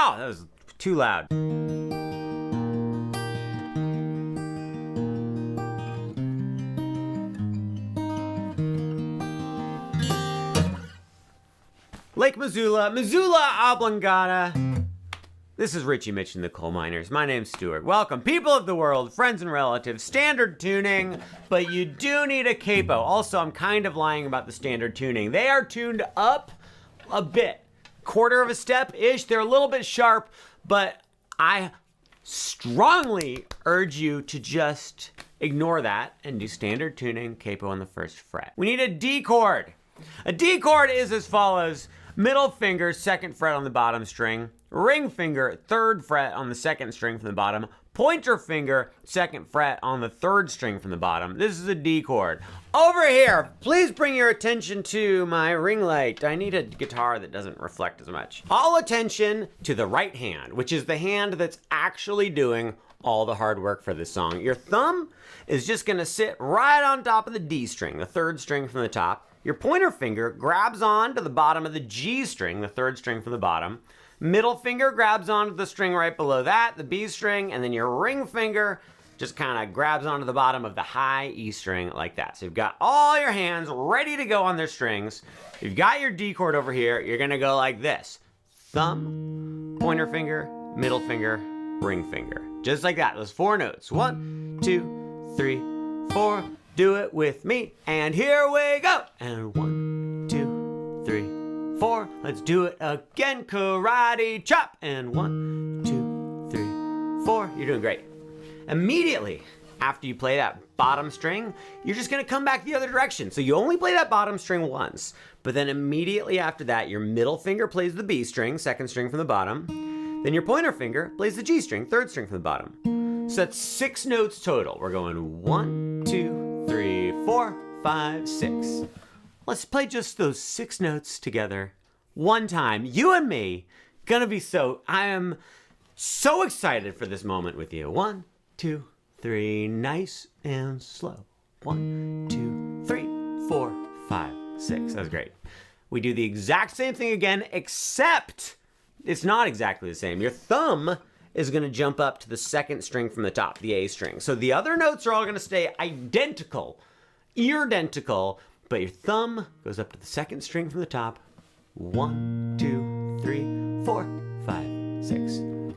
Ow, that was too loud. Lake Missoula, Missoula oblongata. This is Richy Mitch and the Coal Miners. My name's Stuart. Welcome, people of the world, friends and relatives. Standard tuning, but you do need a capo. Also, I'm kind of lying about the standard tuning. They are tuned up a bit. Quarter of a step-ish. They're a little bit sharp, but I strongly urge you to just ignore that and do standard tuning, capo on the first fret. We need a D chord. A D chord is as follows. Middle finger, second fret on the bottom string. Ring finger, third fret on the second string from the bottom. Pointer finger, second fret on the third string from the bottom. This is a D chord. Over here, please bring your attention to my ring light. I need a guitar that doesn't reflect as much. All attention to the right hand, which is the hand that's actually doing all the hard work for this song. Your thumb is just gonna sit right on top of the D string, the third string from the top. Your pointer finger grabs on to the bottom of the G string, the third string from the bottom. Middle finger grabs onto the string right below that, the B string, and then your ring finger just kind of grabs onto the bottom of the high E string like that. So you've got all your hands ready to go on their strings. You've got your D chord over here. You're gonna go like this. Thumb, pointer finger, middle finger, ring finger. Just like that, those four notes. 1, 2, 3, 4. Do it with me, and here we go. And 1, 2, 3, 4. Let's do it again. Karate chop. And 1, 2, 3, 4. You're doing great. Immediately after you play that bottom string, you're just gonna come back the other direction. So you only play that bottom string once, but then immediately after that, your middle finger plays the B string, second string from the bottom. Then your pointer finger plays the G string, third string from the bottom. So that's 6 notes total. We're going 1, 2, 3, 4, 5, 6. Let's play just those 6 notes together one time. You and me, I am so excited for this moment with you. 1, 2, 3, nice and slow. 1, 2, 3, 4, 5, 6. That was great. We do the exact same thing again, except it's not exactly the same. Your thumb is gonna jump up to the second string from the top, the A string. So the other notes are all gonna stay identical, ear-dentical, but your thumb goes up to the second string from the top. 1, 2, 3, 4, 5, 6.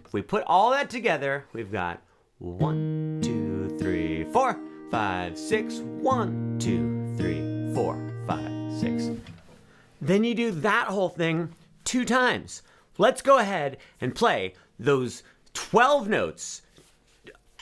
If we put all that together, we've got 1, 2, 3, 4, 5, 6. 1, 2, 3, 4, 5, 6. Then you do that whole thing 2 times. Let's go ahead and play those 12 notes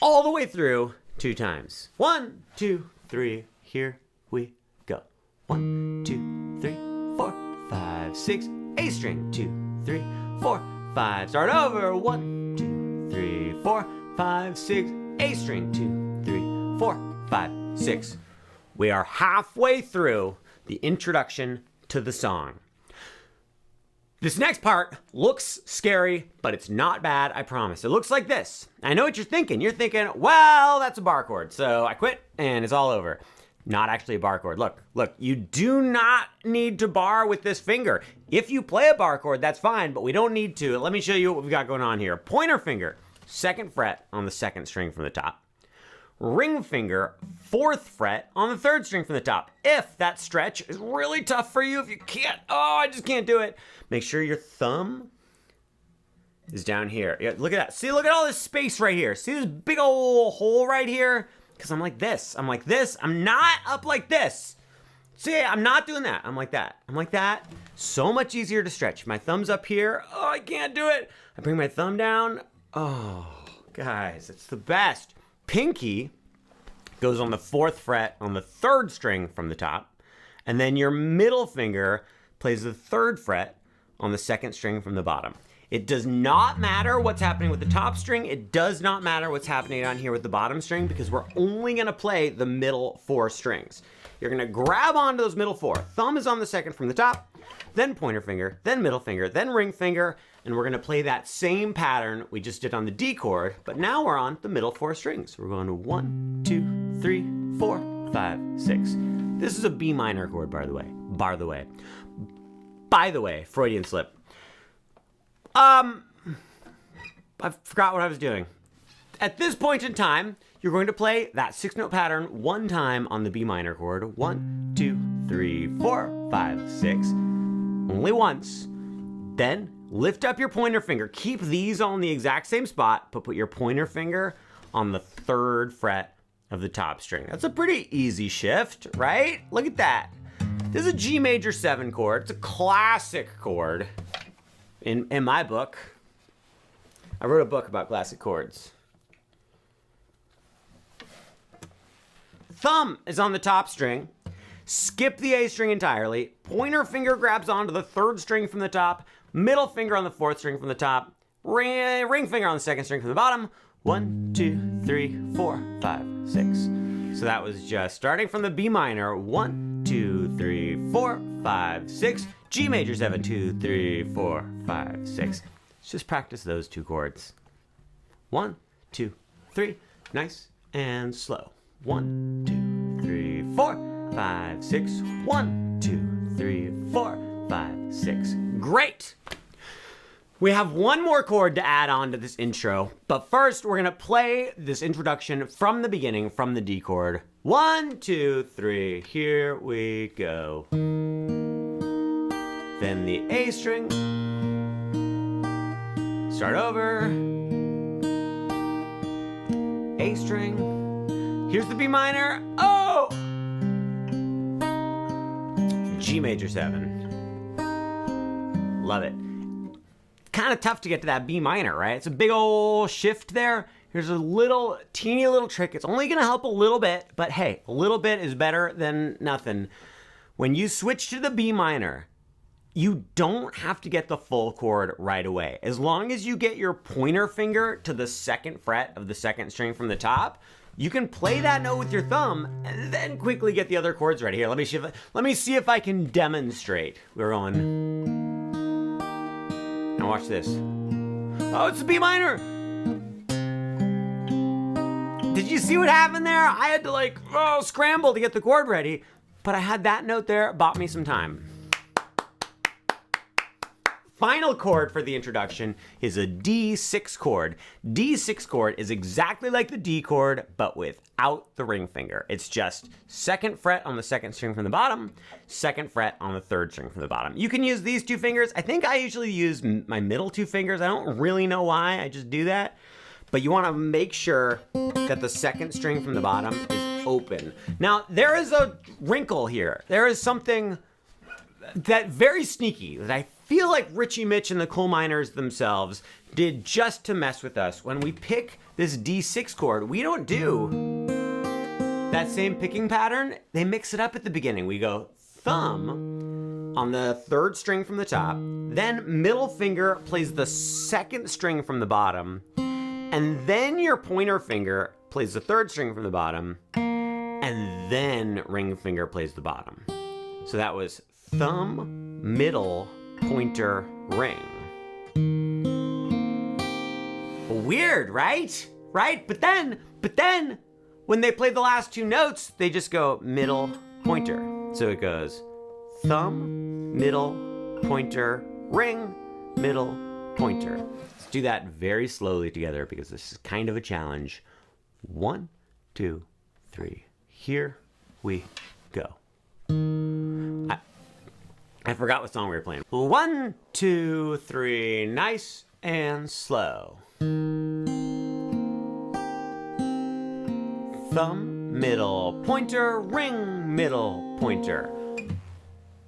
all the way through 2 times. 1, 2, 3, here we go. 1, 2, 3, 4, 5, 6, A string, 2, 3, 4, 5. Start over. 1, 2, 3, 4, 5, 6, A string, 2, 3, 4, 5, 6. We are halfway through the introduction to the song. This next part looks scary, but it's not bad, I promise. It looks like this. I know what you're thinking. You're thinking, well, that's a bar chord, so I quit and it's all over. Not actually a bar chord. Look, you do not need to bar with this finger. If you play a bar chord, that's fine, but we don't need to. Let me show you what we've got going on here. Pointer finger, second fret on the second string from the top. Ring finger, fourth fret on the third string from the top. If that stretch is really tough for you, if you can't, I just can't do it, make sure your thumb is down here. Yeah, look at that. See, look at all this space right here. See this big old hole right here? Because I'm like this. I'm like this. I'm not up like this. See, I'm not doing that. I'm like that. I'm like that. So much easier to stretch. My thumb's up here. Oh, I can't do it. I bring my thumb down. Oh, guys, it's the best. Pinky goes on the fourth fret on the third string from the top, and then your middle finger plays the third fret on the second string from the bottom. It does not matter what's happening with the top string. It does not matter what's happening on here with the bottom string, because we're only gonna play the middle 4 strings. You're gonna grab onto those middle 4. Thumb is on the second from the top, then pointer finger, then middle finger, then ring finger, and we're gonna play that same pattern we just did on the D chord, but now we're on the middle 4 strings. We're going to 1, 2, 3, 4, 5, 6. This is a B minor chord, by the way. By the way, Freudian slip. I forgot what I was doing. At this point in time, you're going to play that 6-note pattern one time on the B minor chord. 1, 2, 3, 4, 5, 6. Only once. Then lift up your pointer finger. Keep these all in the exact same spot, but put your pointer finger on the 3rd fret of the top string. That's a pretty easy shift, right? Look at that. This is a G major 7 chord. It's a classic chord in my book. I wrote a book about classic chords. Thumb is on the top string. Skip the A string entirely. Pointer finger grabs onto the 3rd string from the top. Middle finger on the 4th string from the top. Ring finger on the 2nd string from the bottom. 1, 2, 3, 4, 5, 6. So that was just starting from the B minor. 1, 2, 3, 4, 5, 6. G major 7, 2, 3, 4, 5, 6. Let's just practice those 2 chords. 1, 2, 3. Nice and slow. 1, 2, 3, 4, 5, 6. 1, 2, 3, 4, 5, 6. Great! We have one more chord to add on to this intro, but first we're gonna play this introduction from the beginning, from the D chord. 1, 2, 3, here we go. Then the A string. Start over. A string. Here's the B minor. Oh! G major 7. Love it. Kind of tough to get to that B minor, right? It's a big old shift there. Here's a teeny little trick. It's only gonna help a little bit, but hey, a little bit is better than nothing. When you switch to the B minor, you don't have to get the full chord right away. As long as you get your pointer finger to the 2nd fret of the 2nd string from the top, you can play that note with your thumb and then quickly get the other chords ready. Here, let me see if I can demonstrate. We're going. Now watch this. Oh, it's a B minor. Did you see what happened there? I had to scramble to get the chord ready, but I had that note there, bought me some time. Final chord for the introduction is a D6 chord. D6 chord is exactly like the D chord, but without the ring finger. It's just 2nd fret on the 2nd string from the bottom, 2nd fret on the 3rd string from the bottom. You can use these 2 fingers. I think I usually use my middle 2 fingers. I don't really know why, I just do that. But you wanna make sure that the 2nd string from the bottom is open. Now, there is a wrinkle here. There is something that very sneaky that I feel like Richy Mitch and the coal miners themselves did just to mess with us. When we pick this D6 chord, we don't do that same picking pattern. They mix it up at the beginning. We go thumb on the 3rd string from the top, then middle finger plays the 2nd string from the bottom, and then your pointer finger plays the 3rd string from the bottom, and then ring finger plays the bottom. So that was thumb, middle, pointer, ring. Weird, right? Right? But then, when they play the last 2 notes, they just go middle, pointer. So it goes thumb, middle, pointer, ring, middle, pointer. Let's do that very slowly together because this is kind of a challenge. 1, 2, 3. Here we go. I forgot what song we were playing. 1, 2, 3, nice and slow. Thumb, middle, pointer, ring, middle, pointer.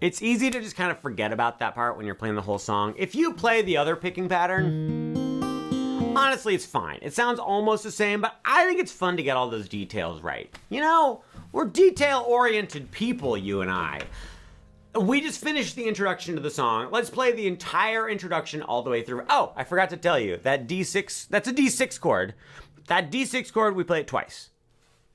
It's easy to just kind of forget about that part when you're playing the whole song. If you play the other picking pattern, honestly, it's fine. It sounds almost the same, but I think it's fun to get all those details right. You know, we're detail-oriented people, you and I. We just finished the introduction to the song. Let's play the entire introduction all the way through. Oh, I forgot to tell you, that D6, that's a D6 chord. That D6 chord, we play it twice.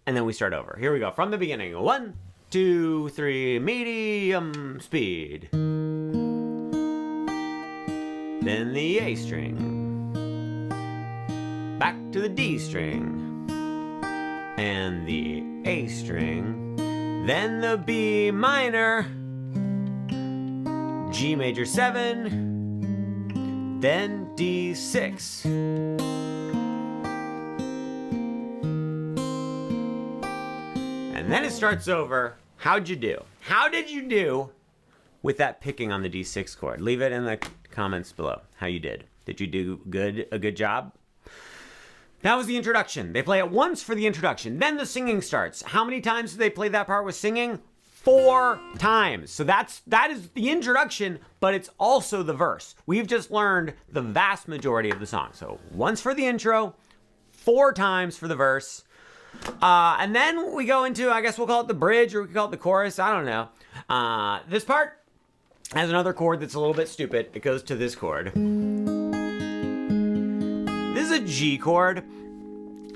And then we start over. Here we go, from the beginning. 1, 2, 3, medium speed. Then the A string. Back to the D string. And the A string. Then the B minor. G major 7, then D6, then it starts over. How'd you do? How did you do with that picking on the D6 chord? Leave it in the comments below how you did. Did you do a good job? That was the introduction. They play it once for the introduction. Then the singing starts. How many times do they play that part with singing? 4 times. So that is the introduction, but it's also the verse. We've just learned the vast majority of the song. So once for the intro, 4 times for the verse. And then we go into, I guess we'll call it the bridge, or we could call it the chorus. I don't know. This part has another chord that's a little bit stupid. It goes to this chord. This is a G chord.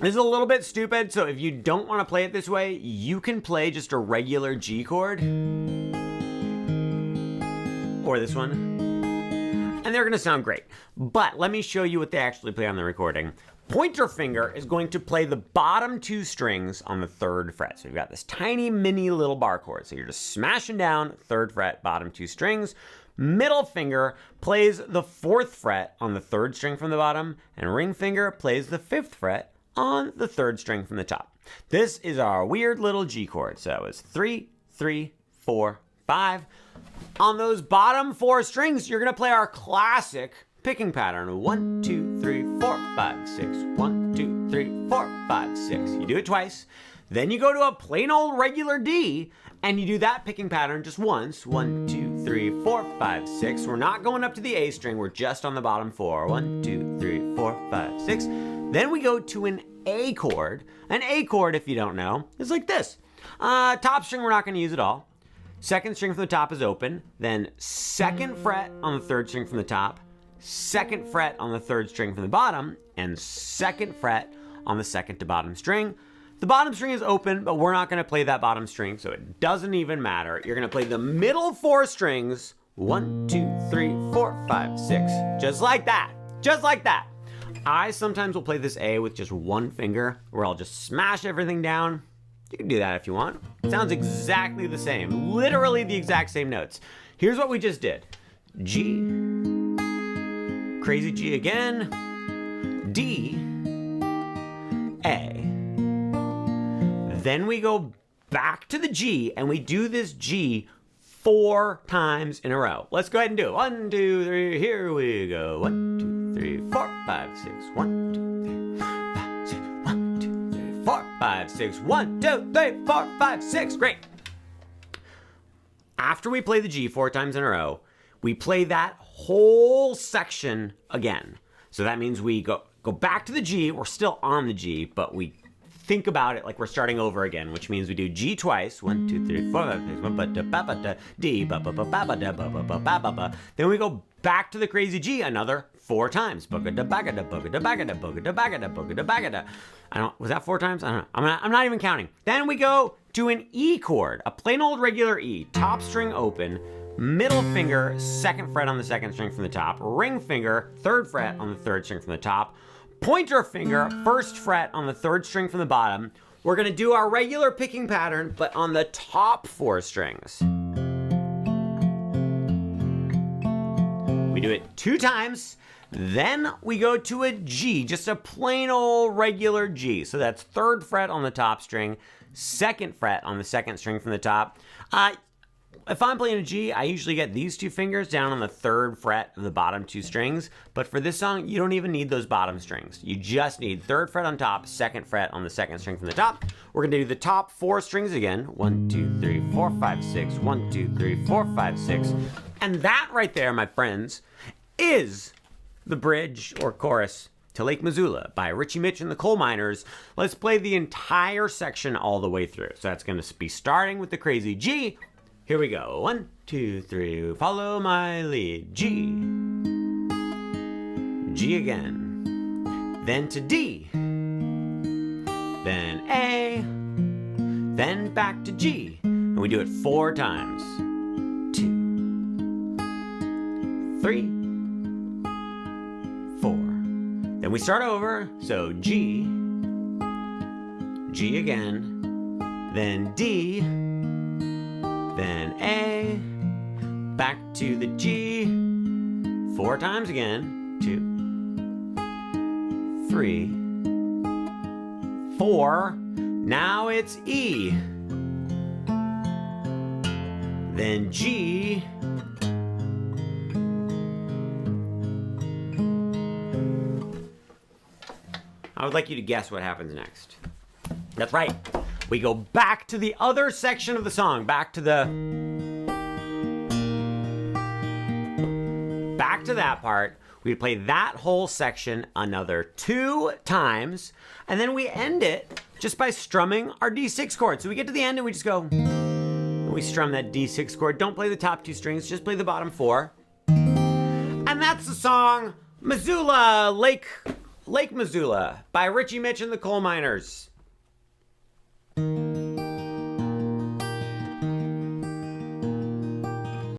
This is a little bit stupid, so if you don't want to play it this way, you can play just a regular G chord. Or this one. And they're going to sound great. But let me show you what they actually play on the recording. Pointer finger is going to play the bottom 2 strings on the 3rd fret. So you've got this tiny mini little bar chord. So you're just smashing down 3rd fret, bottom 2 strings. Middle finger plays the 4th fret on the 3rd string from the bottom, and ring finger plays the 5th fret on the 3rd string from the top. This is our weird little G chord. So it's 3, 3, 4, 5. On those bottom 4 strings, you're gonna play our classic picking pattern. 1, 2, 3, 4, 5, 6. 1, 2, 3, 4, 5, 6. You do it twice. Then you go to a plain old regular D, and you do that picking pattern just once. 1, 2, 3, 4, 5, 6. We're not going up to the A string. We're just on the bottom 4. 1, 2, 3, 4, 5, 6. Then we go to an A chord. An A chord, if you don't know, is like this. Top string, we're not going to use at all. 2nd string from the top is open. Then 2nd fret on the 3rd string from the top. 2nd fret on the 3rd string from the bottom. And 2nd fret on the 2nd to bottom string. The bottom string is open, but we're not going to play that bottom string, so it doesn't even matter. You're going to play the middle 4 strings. 1, 2, 3, 4, 5, 6. Just like that. Just like that. I sometimes will play this A with just 1 finger, where I'll just smash everything down. You can do that if you want. It sounds exactly the same. Literally the exact same notes. Here's what we just did. G. Crazy G again. D. A. Then we go back to the G, and we do this G 4 times in a row. Let's go ahead and do it. 1, 2, 3, here we go. 1, 2, 3, 4, 5, 6. 1, 2, 3, 5, 6. 1, 2, 3, 4, 5, 6. 1, 2, 3, 4, 5, 6. Great. After we play the G 4 times in a row, we play that whole section again. So that means we go back to the G. We're still on the G, but we think about it like we're starting over again, which means we do G twice. 1, 2, 3, 4, 5, 6, 1, ba da ba ba da D ba ba ba ba ba da ba ba ba ba ba ba. Then we go back to the crazy G another 4 times. Booga da baga da booga da baga da booga da baga da booga da baga da. Was that 4 times? I don't know. I'm not even counting. Then we go to an E chord, a plain old regular E, top string open, middle finger, 2nd fret on the 2nd string from the top, ring finger, 3rd fret on the 3rd string from the top. Pointer finger, 1st fret on the 3rd string from the bottom. We're gonna do our regular picking pattern, but on the top 4 strings. We do it 2 times, then we go to a G, just a plain old regular G. So that's 3rd fret on the top string, 2nd fret on the 2nd string from the top. If I'm playing a G, I usually get these 2 fingers down on the 3rd fret of the bottom 2 strings. But for this song, you don't even need those bottom strings. You just need 3rd fret on top, 2nd fret on the 2nd string from the top. We're gonna do the top 4 strings again. 1, 2, 3, 4, 5, 6. 1, 2, 3, 4, 5, 6. And that right there, my friends, is the bridge or chorus to Lake Missoula by Richy Mitch and the Coal Miners. Let's play the entire section all the way through. So that's gonna be starting with the crazy G. Here we go. 1, 2, 3, follow my lead. G. G again. Then to D. Then A. Then back to G. And we do it 4 times. 2, 3, 4. Then we start over. So G. G again. Then D. Then A, back to the G, 4 times again, 2, 3, 4, now it's E, then G, I would like you to guess what happens next. That's right. We go back to the other section of the song, back to that part. We play that whole section another 2 times, and then we end it just by strumming our D6 chord. So we get to the end and we just go, and we strum that D6 chord. Don't play the top 2 strings, just play the bottom 4. And that's the song Missoula, Lake Missoula by Richy Mitch and the Coal Miners.